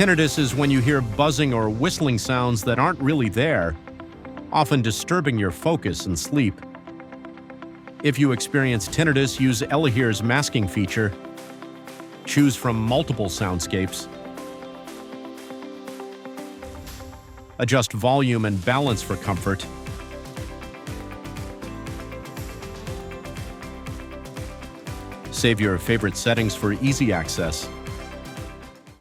Tinnitus is when you hear buzzing or whistling sounds that aren't really there, often disturbing your focus and sleep. If you experience tinnitus, use Elehear's masking feature. Choose from multiple soundscapes. Adjust volume and balance for comfort. Save your favorite settings for easy access.